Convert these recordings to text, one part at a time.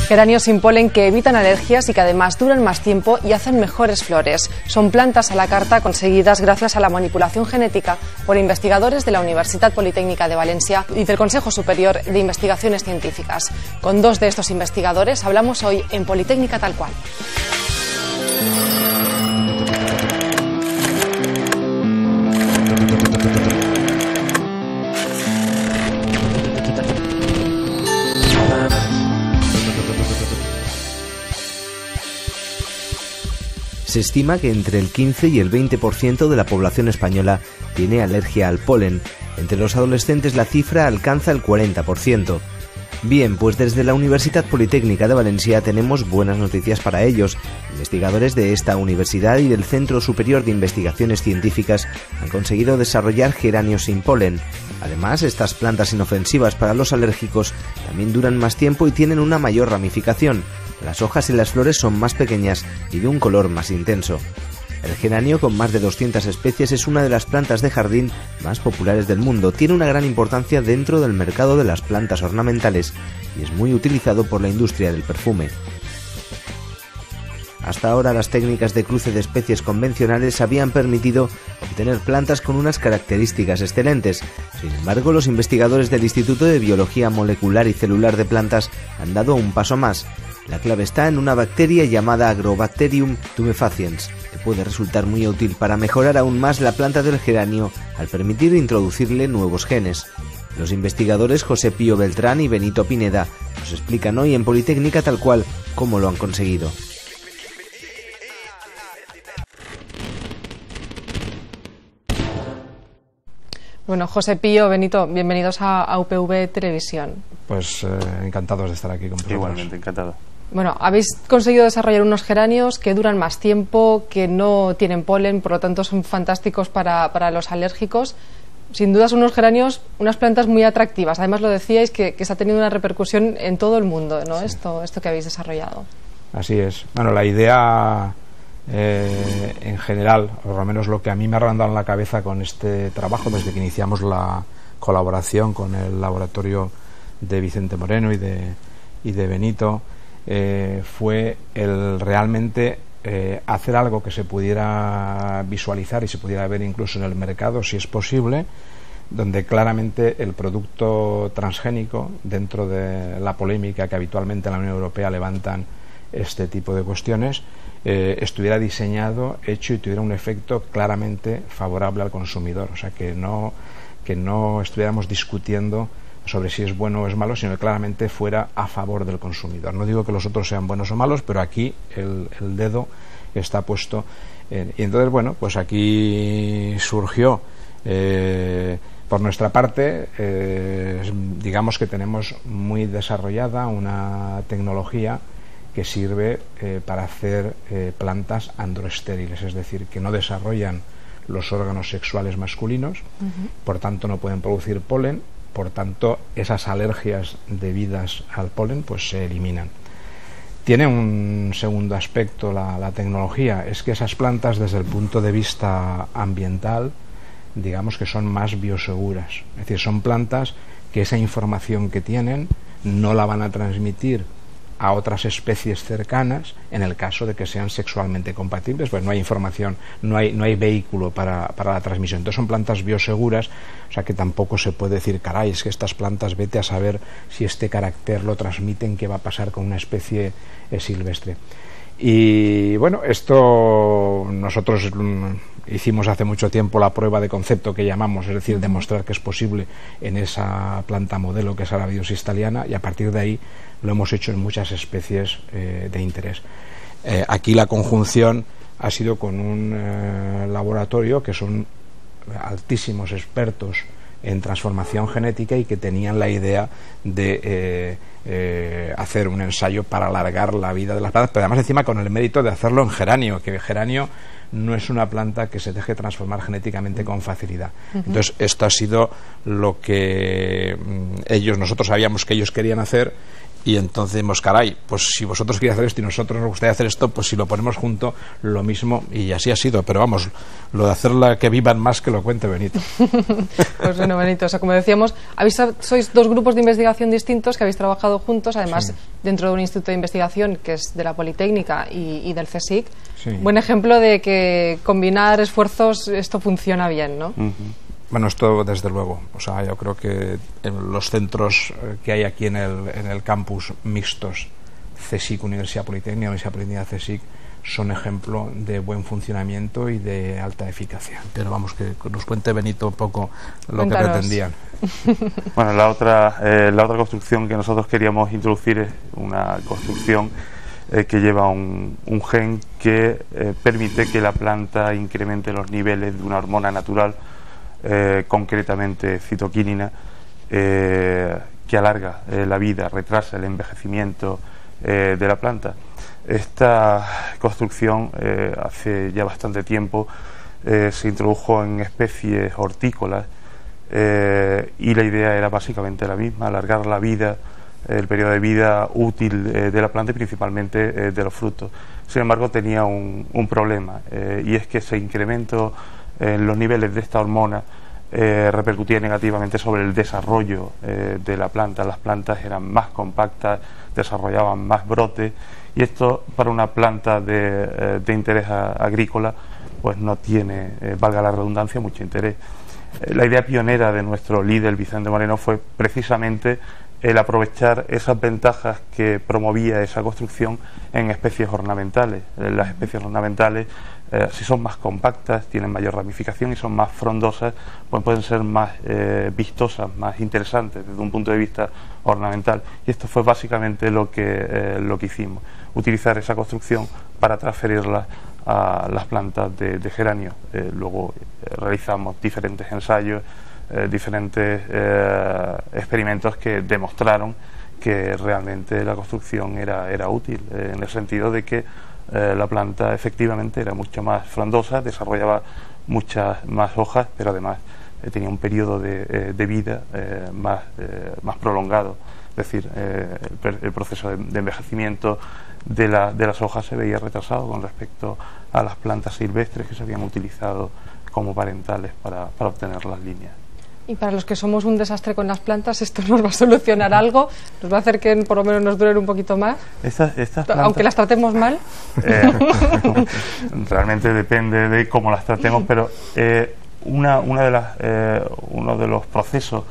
Geranios sin polen que evitan alergias y que además duran más tiempo y hacen mejores flores. Son plantas a la carta conseguidas gracias a la manipulación genética por investigadores de la Universitat Politécnica de Valencia y del Consejo Superior de Investigaciones Científicas. Con dos de estos investigadores hablamos hoy en Politécnica Tal Cual. Se estima que entre el 15 y el 20% de la población española tiene alergia al polen. Entre los adolescentes la cifra alcanza el 40%. Bien, pues desde la Universitat Politécnica de Valencia tenemos buenas noticias para ellos. Investigadores de esta universidad y del Centro Superior de Investigaciones Científicas han conseguido desarrollar geranios sin polen. Además, estas plantas inofensivas para los alérgicos también duran más tiempo y tienen una mayor ramificación. Las hojas y las flores son más pequeñas y de un color más intenso. El geranio, con más de 200 especies, es una de las plantas de jardín más populares del mundo. Tiene una gran importancia dentro del mercado de las plantas ornamentales y es muy utilizado por la industria del perfume. Hasta ahora las técnicas de cruce de especies convencionales habían permitido obtener plantas con unas características excelentes. Sin embargo, los investigadores del Instituto de Biología Molecular y Celular de Plantas han dado un paso más. La clave está en una bacteria llamada Agrobacterium tumefaciens, que puede resultar muy útil para mejorar aún más la planta del geranio al permitir introducirle nuevos genes. Los investigadores José Pío Beltrán y Benito Pineda nos explican hoy en Politécnica Tal Cual cómo lo han conseguido. Bueno, José Pío, Benito, bienvenidos a UPV Televisión. Pues encantados de estar aquí con vosotros. Igualmente, encantado. Bueno, habéis conseguido desarrollar unos geranios que duran más tiempo, que no tienen polen, por lo tanto son fantásticos para los alérgicos. Sin duda son unos geranios, unas plantas muy atractivas. Además lo decíais que está teniendo una repercusión en todo el mundo, ¿no? Sí. Esto que habéis desarrollado. Así es. Bueno, la idea en general, o al menos lo que a mí me ha rondado en la cabeza con este trabajo desde que iniciamos la colaboración con el laboratorio de Vicente Moreno y de Benito, fue el realmente hacer algo que se pudiera visualizar y se pudiera ver incluso en el mercado, si es posible, donde claramente el producto transgénico, dentro de la polémica que habitualmente en la Unión Europea levantan este tipo de cuestiones, estuviera diseñado, hecho y tuviera un efecto claramente favorable al consumidor. O sea, que no estuviéramos discutiendo sobre si es bueno o es malo, sino que claramente fuera a favor del consumidor. No digo que los otros sean buenos o malos, pero aquí el dedo está puesto y entonces, bueno, pues aquí surgió por nuestra parte, digamos que tenemos muy desarrollada una tecnología que sirve para hacer plantas androestériles, es decir, que no desarrollan los órganos sexuales masculinos, por tanto no pueden producir polen. Por tanto, esas alergias debidas al polen pues se eliminan. Tiene un segundo aspecto la tecnología, es que esas plantas desde el punto de vista ambiental, digamos que son más bioseguras. Es decir, son plantas que esa información que tienen no la van a transmitir a otras especies cercanas en el caso de que sean sexualmente compatibles, pues no hay información, no hay vehículo para la transmisión. Entonces son plantas bioseguras, o sea que tampoco se puede decir, caray, es que estas plantas vete a saber si este carácter lo transmiten, qué va a pasar con una especie silvestre. Y bueno, esto nosotros hicimos hace mucho tiempo la prueba de concepto que llamamos, es decir, demostrar que es posible en esa planta modelo que es Arabidopsis thaliana, y a partir de ahí lo hemos hecho en muchas especies de interés. Aquí la conjunción ha sido con un laboratorio que son altísimos expertos en transformación genética y que tenían la idea de hacer un ensayo para alargar la vida de las plantas, pero además encima con el mérito de hacerlo en geranio, que el geranio no es una planta que se deje transformar genéticamente con facilidad. Entonces esto ha sido lo que nosotros sabíamos que ellos querían hacer y entonces decimos, caray, pues si vosotros queréis hacer esto y nosotros nos gustaría hacer esto, pues si lo ponemos junto, lo mismo, y así ha sido. Pero vamos, lo de hacerla que vivan más, que lo cuente Benito. Pues bueno, Benito, o sea, como decíamos, sois dos grupos de investigación distintos que habéis trabajado juntos, además sí, dentro de un instituto de investigación que es de la Politécnica y del CSIC. Sí. Buen ejemplo de que combinar esfuerzos, esto funciona bien, ¿no? Bueno, esto desde luego. O sea, yo creo que en los centros que hay aquí en el campus mixtos, CSIC, Universidad Politécnica, Universidad Politécnica, CSIC, son ejemplo de buen funcionamiento y de alta eficacia. Pero vamos, que nos cuente Benito un poco lo que pretendían. Bueno, la otra construcción que nosotros queríamos introducir es una construcción que lleva un gen que permite que la planta incremente los niveles de una hormona natural, concretamente citoquinina, que alarga la vida, retrasa el envejecimiento de la planta. Esta construcción hace ya bastante tiempo se introdujo en especies hortícolas y la idea era básicamente la misma: alargar la vida, el periodo de vida útil de la planta y principalmente de los frutos. Sin embargo, tenía un problema, y es que ese incremento en los niveles de esta hormona repercutía negativamente sobre el desarrollo de la planta. Las plantas eran más compactas, desarrollaban más brotes, y esto para una planta de interés agrícola pues no tiene, valga la redundancia, mucho interés. La idea pionera de nuestro líder Vicente Moreno fue precisamente el aprovechar esas ventajas que promovía esa construcción en especies ornamentales. Las especies ornamentales, si son más compactas, tienen mayor ramificación y son más frondosas, pues pueden ser más vistosas, más interesantes desde un punto de vista ornamental. Y esto fue básicamente lo que hicimos: utilizar esa construcción para transferirla a las plantas de geranio. Luego realizamos diferentes ensayos, diferentes experimentos que demostraron que realmente la construcción era útil, en el sentido de que la planta efectivamente era mucho más frondosa, desarrollaba muchas más hojas, pero además tenía un periodo de vida más prolongado. Es decir, el proceso de envejecimiento de las hojas se veía retrasado con respecto a las plantas silvestres que se habían utilizado como parentales para obtener las líneas. Y para los que somos un desastre con las plantas, ¿esto nos va a solucionar algo? ¿Nos va a hacer que por lo menos nos duren un poquito más? Estas plantas, aunque las tratemos mal. Realmente depende de cómo las tratemos, pero uno de los procesos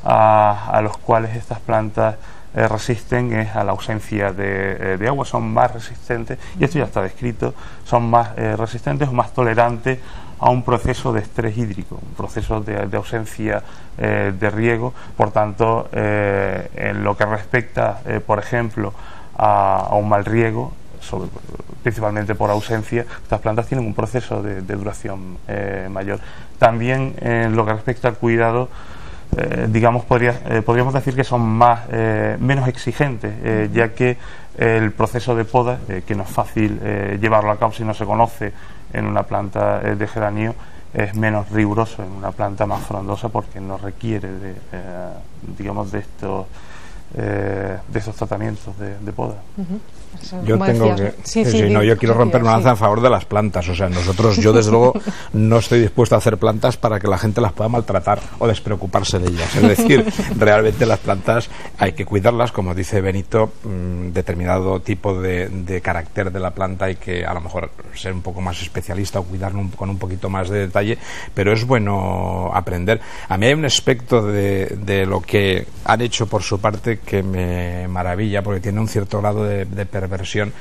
a los cuales estas plantas resisten es a la ausencia de agua. Son más resistentes, y esto ya está descrito, son más resistentes o más tolerantes a un proceso de estrés hídrico, un proceso de ausencia de riego. Por tanto, en lo que respecta, por ejemplo, a un mal riego, principalmente por ausencia, estas plantas tienen un proceso de duración mayor. También en lo que respecta al cuidado, digamos, podríamos decir que son menos exigentes, ya que el proceso de poda, que no es fácil llevarlo a cabo si no se conoce en una planta de geranio, es menos riguroso en una planta más frondosa, porque no requiere digamos, de estos tratamientos de poda. Yo tengo que yo quiero romper una lanza en favor de las plantas. O sea, yo desde luego no estoy dispuesto a hacer plantas para que la gente las pueda maltratar o despreocuparse de ellas. Es decir, realmente las plantas hay que cuidarlas, como dice Benito. Determinado tipo de carácter de la planta hay que a lo mejor ser un poco más especialista o cuidarlo con un poquito más de detalle, pero es bueno aprender. A mí hay un aspecto de lo que han hecho por su parte que me maravilla, porque tiene un cierto grado de perversión,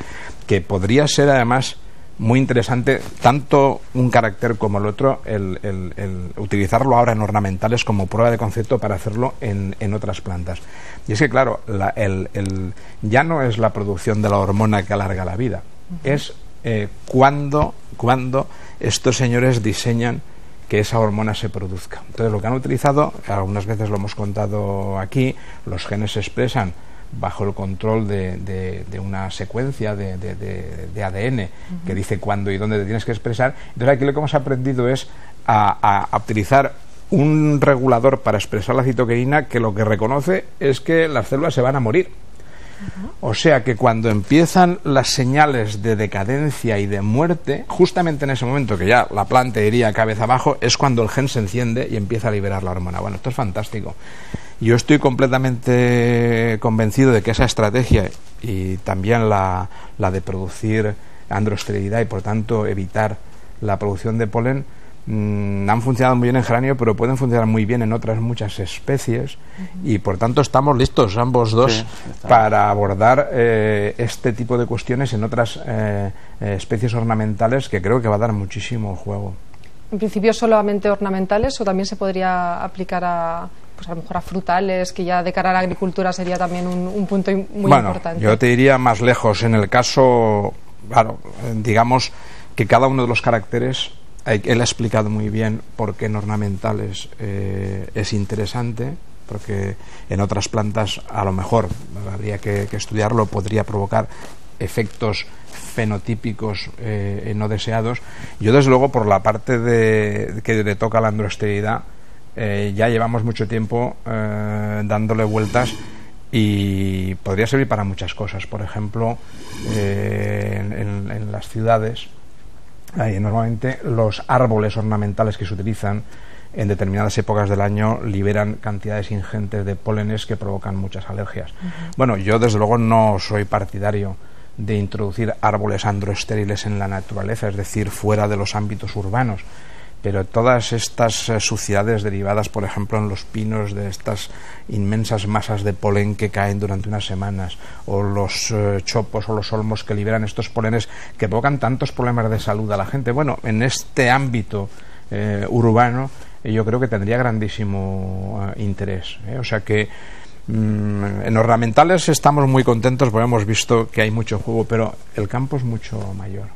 que podría ser además muy interesante, tanto un carácter como el otro, el utilizarlo ahora en ornamentales como prueba de concepto para hacerlo en otras plantas. Y es que, claro, ya no es la producción de la hormona que alarga la vida, es cuando estos señores diseñan que esa hormona se produzca. Entonces, lo que han utilizado, algunas veces lo hemos contado aquí, los genes se expresan bajo el control de una secuencia de ADN que dice cuándo y dónde te tienes que expresar. Entonces, aquí lo que hemos aprendido es a utilizar un regulador para expresar la citoquinina que lo que reconoce es que las células se van a morir. O sea que cuando empiezan las señales de decadencia y de muerte, justamente en ese momento que ya la planta iría cabeza abajo, es cuando el gen se enciende y empieza a liberar la hormona. Bueno, esto es fantástico. Yo estoy completamente convencido de que esa estrategia y también la de producir androesterilidad y por tanto evitar la producción de polen han funcionado muy bien en geranio, pero pueden funcionar muy bien en otras muchas especies y por tanto estamos listos ambos dos para abordar este tipo de cuestiones en otras especies ornamentales, que creo que va a dar muchísimo juego. En principio solamente ornamentales, o también se podría aplicar a, pues a lo mejor a frutales, que ya de cara a la agricultura sería también un punto muy importante. Yo te diría más lejos. En el caso, claro, digamos que cada uno de los caracteres, él ha explicado muy bien por qué en ornamentales es interesante, porque en otras plantas a lo mejor habría que estudiarlo, podría provocar efectos fenotípicos no deseados. Yo desde luego por la parte que le toca la androesterilidad ya llevamos mucho tiempo dándole vueltas y podría servir para muchas cosas. Por ejemplo, en las ciudades normalmente los árboles ornamentales que se utilizan en determinadas épocas del año liberan cantidades ingentes de pólenes que provocan muchas alergias. Bueno, yo desde luego no soy partidario de introducir árboles androestériles en la naturaleza, es decir, fuera de los ámbitos urbanos, pero todas estas suciedades derivadas, por ejemplo, en los pinos, de estas inmensas masas de polen que caen durante unas semanas, o los chopos o los olmos que liberan estos polenes que provocan tantos problemas de salud a la gente, bueno, en este ámbito urbano yo creo que tendría grandísimo interés, o sea que en ornamentales estamos muy contentos porque hemos visto que hay mucho juego, pero el campo es mucho mayor.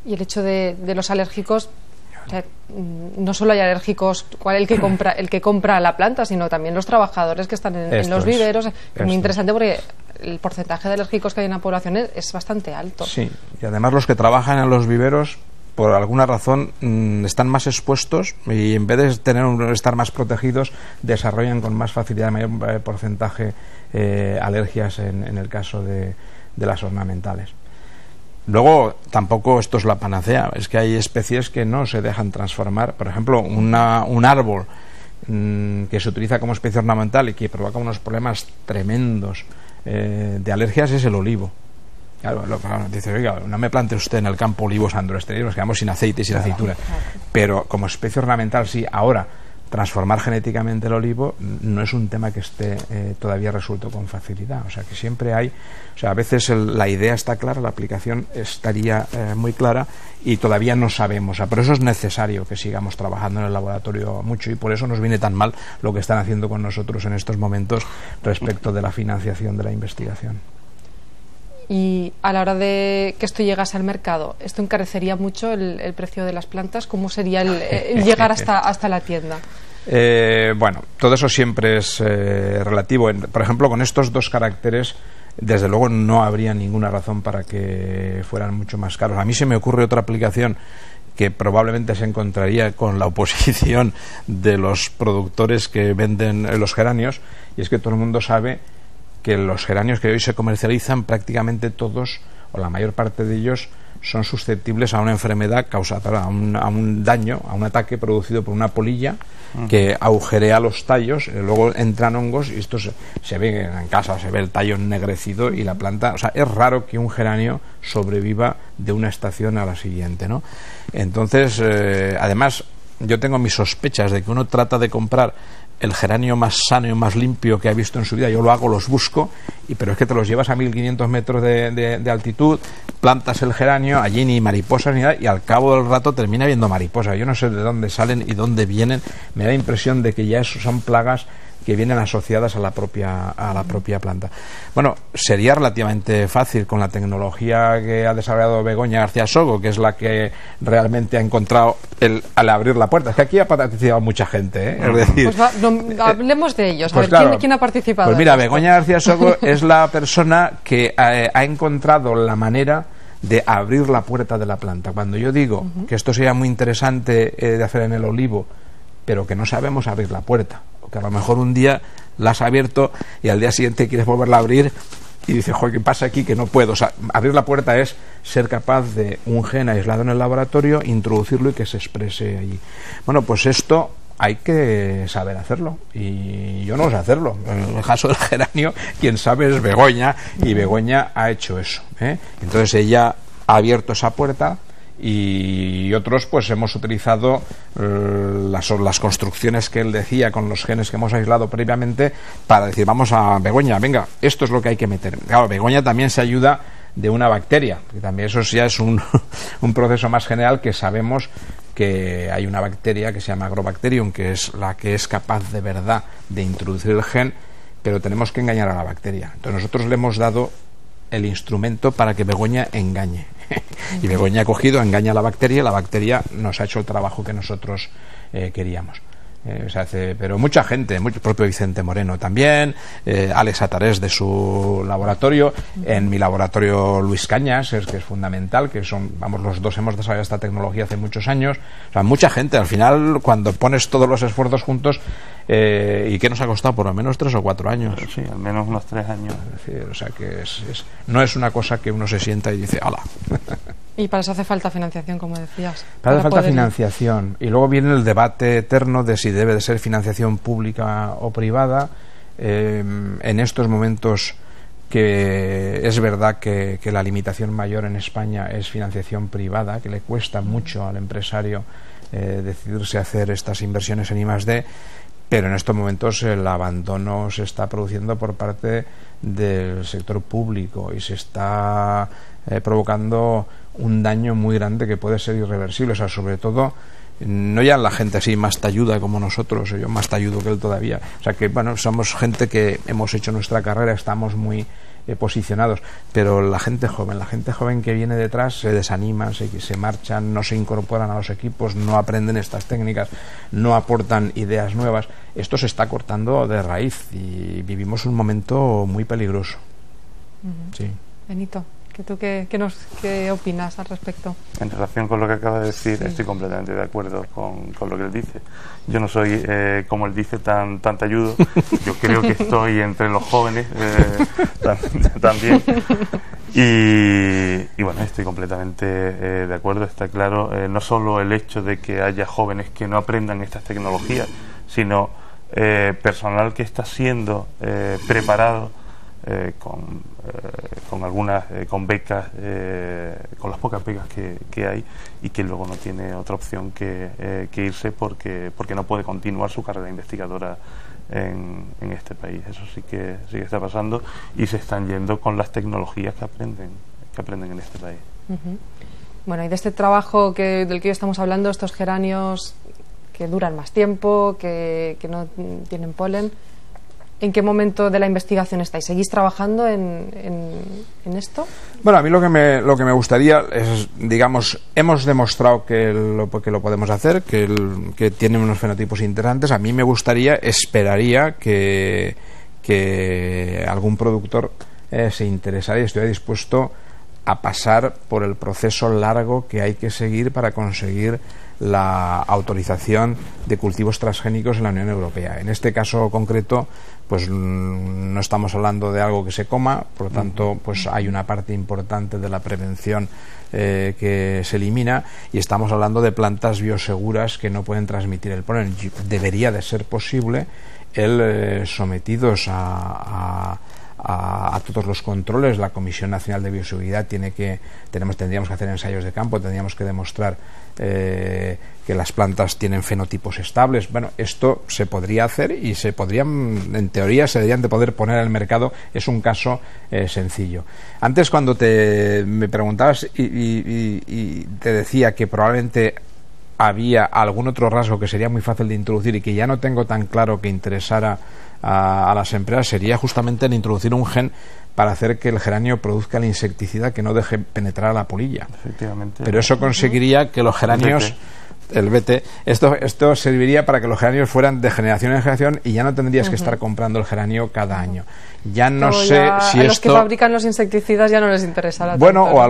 Y el hecho de los alérgicos, o sea, no solo hay alérgicos el que compra la planta, sino también los trabajadores que están en los viveros. Es muy interesante porque el porcentaje de alérgicos que hay en la población es bastante alto. Sí, y además los que trabajan en los viveros por alguna razón están más expuestos y en vez de estar más protegidos desarrollan con más facilidad mayor porcentaje alergias en el caso de las ornamentales. Luego tampoco esto es la panacea, es que hay especies que no se dejan transformar. Por ejemplo, un árbol que se utiliza como especie ornamental y que provoca unos problemas tremendos de alergias es el olivo. Claro, dice, oiga, no me plante usted en el campo olivos androestériles, nos quedamos sin aceite y sin aceituna. Pero como especie ornamental sí. Ahora, transformar genéticamente el olivo no es un tema que esté todavía resuelto con facilidad. O sea, que siempre hay... O sea, a veces la idea está clara, la aplicación estaría muy clara y todavía no sabemos. O sea, por eso es necesario que sigamos trabajando en el laboratorio mucho y por eso nos viene tan mal lo que están haciendo con nosotros en estos momentos respecto de la financiación de la investigación. Y a la hora de que esto llegase al mercado, ¿esto encarecería mucho el precio de las plantas? ¿Cómo sería el llegar hasta la tienda? Bueno, todo eso siempre es relativo. Por ejemplo, con estos dos caracteres, desde luego no habría ninguna razón para que fueran mucho más caros. A mí se me ocurre otra aplicación que probablemente se encontraría con la oposición de los productores que venden los geranios, y es que todo el mundo sabe que los geranios que hoy se comercializan prácticamente todos o la mayor parte de ellos son susceptibles a una enfermedad causada, a un daño, a un ataque producido por una polilla que agujerea los tallos, luego entran hongos y esto se ve en casa, se ve el tallo ennegrecido y la planta, o sea, es raro que un geranio sobreviva de una estación a la siguiente, ¿no? Entonces, además, yo tengo mis sospechas de que uno trata de comprar el geranio más sano y más limpio que ha visto en su vida. Yo lo hago, los busco, pero es que te los llevas a 1500 metros de altitud, plantas el geranio, allí ni mariposas ni nada, y al cabo del rato termina viendo mariposas. Yo no sé de dónde salen y dónde vienen. Me da impresión de que ya eso son plagas que vienen asociadas a la propia planta. Bueno, sería relativamente fácil con la tecnología que ha desarrollado Begoña García Sogo, que es la que realmente ha encontrado al abrir la puerta. Es que aquí ha participado mucha gente, ¿eh? Es decir, pues hablemos de ellos. Pues a ver, claro, ¿quién ha participado? Pues mira, Begoña García Sogo es la persona que ha encontrado la manera de abrir la puerta de la planta. Cuando yo digo que esto sería muy interesante de hacer en el olivo, pero que no sabemos abrir la puerta, que a lo mejor un día la has abierto y al día siguiente quieres volverla a abrir y dice, joder, ¿qué pasa aquí? Que no puedo. O sea, abrir la puerta es ser capaz de un gen aislado en el laboratorio, introducirlo y que se exprese allí. Bueno, pues esto hay que saber hacerlo, y yo no sé hacerlo. En el caso del geranio, quien sabe es Begoña, y Begoña ha hecho eso, ¿eh? Entonces ella ha abierto esa puerta, y otros pues hemos utilizado las construcciones que él decía con los genes que hemos aislado previamente para decir, vamos a Begoña, venga, esto es lo que hay que meter. Claro, Begoña también se ayuda de una bacteria, que también eso ya es un proceso más general, que sabemos que hay una bacteria que se llama Agrobacterium, que es la que es capaz de verdad de introducir el gen, pero tenemos que engañar a la bacteria. Entonces nosotros le hemos dado el instrumento para que Begoña engañe. Y Begoña ha cogido, engaña a la bacteria nos ha hecho el trabajo que nosotros queríamos. Pero mucha gente, el propio Vicente Moreno también, Alex Atarés de su laboratorio, en mi laboratorio Luis Cañas, que es fundamental, que los dos hemos desarrollado esta tecnología hace muchos años. O sea, mucha gente, al final, cuando pones todos los esfuerzos juntos, ¿y qué nos ha costado? Por lo menos 3 o 4 años. Sí, al menos unos 3 años. Es decir, o sea, que no es una cosa que uno se sienta y dice, ¡hala! Y para eso hace falta financiación, como decías. Para falta financiación. Y luego viene el debate eterno de si debe de ser financiación pública o privada. En estos momentos, que es verdad que la limitación mayor en España es financiación privada, que le cuesta mucho al empresario decidirse a hacer estas inversiones en I+D, pero en estos momentos el abandono se está produciendo por parte del sector público y se está provocando un daño muy grande que puede ser irreversible. O sea, sobre todo, no ya la gente así más talluda como nosotros, yo más talludo que él todavía. O sea que, bueno, somos gente que hemos hecho nuestra carrera, estamos muy posicionados, pero la gente joven que viene detrás se desanima, se marchan, no se incorporan a los equipos, no aprenden estas técnicas, no aportan ideas nuevas. Esto se está cortando de raíz y vivimos un momento muy peligroso. Sí. Benito, ¿qué opinas al respecto? En relación con lo que acaba de decir, estoy completamente de acuerdo con lo que él dice. Yo no soy, como él dice, tan talludo. Yo creo que estoy entre los jóvenes también. Y bueno, estoy completamente de acuerdo. Está claro, no solo el hecho de que haya jóvenes que no aprendan estas tecnologías, sino personal que está siendo preparado con algunas, con becas, con las pocas becas que hay, y que luego no tiene otra opción que irse porque no puede continuar su carrera investigadora en este país. Eso sí que está pasando, y se están yendo con las tecnologías que aprenden en este país. Bueno, y de este trabajo del que hoy estamos hablando, estos geranios que duran más tiempo, que no tienen polen, ¿en qué momento de la investigación estáis? ¿Seguís trabajando en esto? Bueno, a mí lo que me gustaría es, digamos, hemos demostrado que lo podemos hacer, que tiene unos fenotipos interesantes. A mí me gustaría, esperaría que algún productor se interesara y estuviera dispuesto a pasar por el proceso largo que hay que seguir para conseguir la autorización de cultivos transgénicos en la Unión Europea. En este caso concreto, pues no estamos hablando de algo que se coma, por lo tanto, pues hay una parte importante de la prevención que se elimina, y estamos hablando de plantas bioseguras que no pueden transmitir el polen. Debería de ser posible el sometidos a todos los controles. La Comisión Nacional de Bioseguridad tendríamos que hacer ensayos de campo, tendríamos que demostrar que las plantas tienen fenotipos estables. Bueno, esto se podría hacer y en teoría se deberían de poder poner al mercado. Es un caso sencillo. Antes, cuando me preguntabas y te decía que probablemente había algún otro rasgo que sería muy fácil de introducir y que ya no tengo tan claro que interesara a las empresas, sería justamente el introducir un gen para hacer que el geranio produzca el insecticida que no deje penetrar a la polilla. Efectivamente. Pero eso conseguiría que los geranios, el BT, esto serviría para que los geranios fueran de generación en generación y ya no tendrías que estar comprando el geranio cada año. Ya no sé si a los que fabrican los insecticidas ya no les interesará bueno, tanto, o a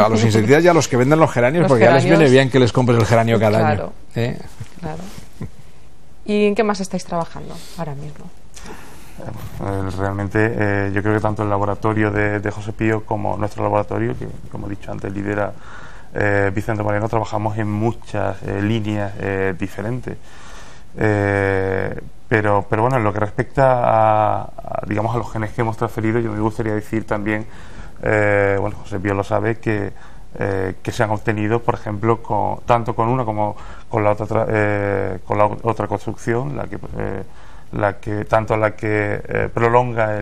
los insecticidas y a los que venden los geranios, porque ya les viene bien que les compres el geranio cada año. Claro. ¿Y en qué más estáis trabajando ahora mismo? Realmente yo creo que tanto el laboratorio de José Pío como nuestro laboratorio, que como he dicho antes lidera Vicente Moreno, trabajamos en muchas líneas diferentes. Pero bueno, en lo que respecta digamos a los genes que hemos transferido, yo me gustaría decir también, bueno, José Pío lo sabe, que se han obtenido, por ejemplo, tanto con una como con la otra construcción, la que prolonga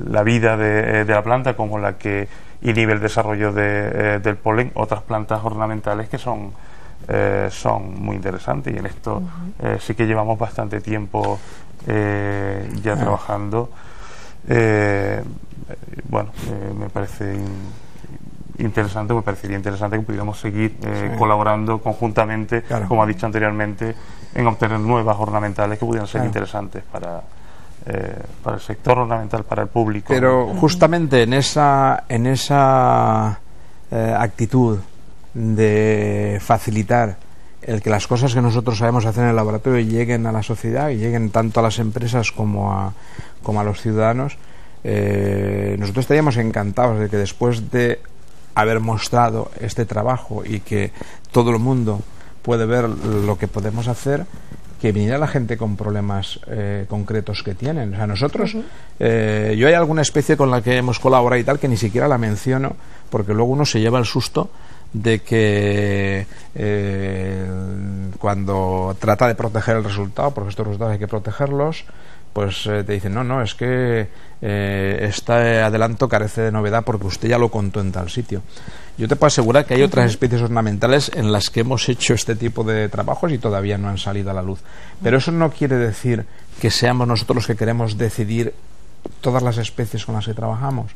la vida de la planta, como la que inhibe el desarrollo del polen, otras plantas ornamentales que son muy interesantes, y en esto sí que llevamos bastante tiempo ya trabajando. Bueno, me parece interesante, me parecería interesante que pudiéramos seguir colaborando conjuntamente, como ha dicho anteriormente, en obtener nuevas ornamentales que pudieran ser interesantes para el sector ornamental, para el público. Pero justamente en esa actitud de facilitar el que las cosas que nosotros sabemos hacer en el laboratorio lleguen a la sociedad y lleguen tanto a las empresas como a los ciudadanos, nosotros estaríamos encantados de que después de haber mostrado este trabajo y que todo el mundo puede ver lo que podemos hacer, que viniera la gente con problemas concretos que tienen. O sea, nosotros, yo hay alguna especie con la que hemos colaborado y tal que ni siquiera la menciono, porque luego uno se lleva el susto de que cuando trata de proteger el resultado, porque estos resultados hay que protegerlos, pues te dicen, no, es que este adelanto carece de novedad porque usted ya lo contó en tal sitio. Yo te puedo asegurar que hay otras especies ornamentales en las que hemos hecho este tipo de trabajos y todavía no han salido a la luz. Pero eso no quiere decir que seamos nosotros los que queremos decidir todas las especies con las que trabajamos.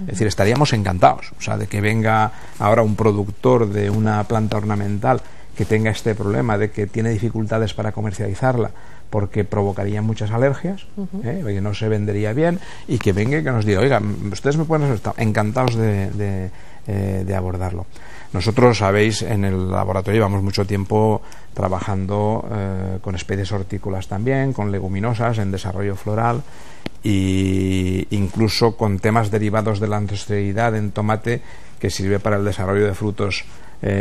Es decir, estaríamos encantados, o sea, de que venga ahora un productor de una planta ornamental que tenga este problema de que tiene dificultades para comercializarla porque provocaría muchas alergias, que no se vendería bien, y que venga y que nos diga, oiga, ustedes me pueden estar encantados de abordarlo. Nosotros, sabéis, en el laboratorio llevamos mucho tiempo trabajando con especies hortícolas también, con leguminosas en desarrollo floral, e incluso con temas derivados de la ancestralidad en tomate, que sirve para el desarrollo de frutos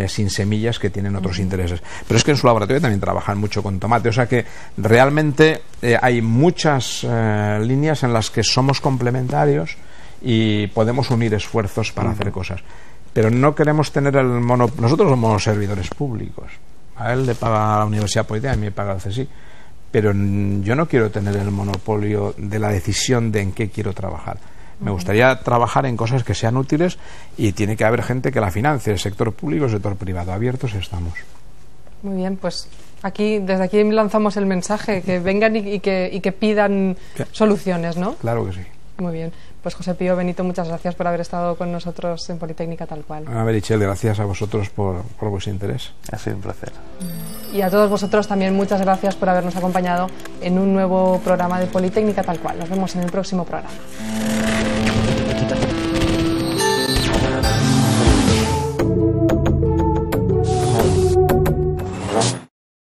sin semillas que tienen otros intereses. Pero es que en su laboratorio también trabajan mucho con tomate, o sea que realmente hay muchas líneas en las que somos complementarios y podemos unir esfuerzos para hacer cosas. Pero no queremos tener el monopolio. Nosotros somos servidores públicos. A él le paga la Universidad Politécnica, a mí me paga el CSIC. Pero yo no quiero tener el monopolio de la decisión de en qué quiero trabajar. Me gustaría trabajar en cosas que sean útiles, y tiene que haber gente que la financie, el sector público, el sector privado. Abiertos estamos. Muy bien, pues desde aquí lanzamos el mensaje, que vengan y que pidan soluciones, ¿no? Claro que sí. Muy bien. Pues José Pío, Benito, muchas gracias por haber estado con nosotros en Politécnica Tal Cual. A ver, Michelle, gracias a vosotros por vuestro interés. Ha sido un placer. Y a todos vosotros también muchas gracias por habernos acompañado en un nuevo programa de Politécnica Tal Cual. Nos vemos en el próximo programa.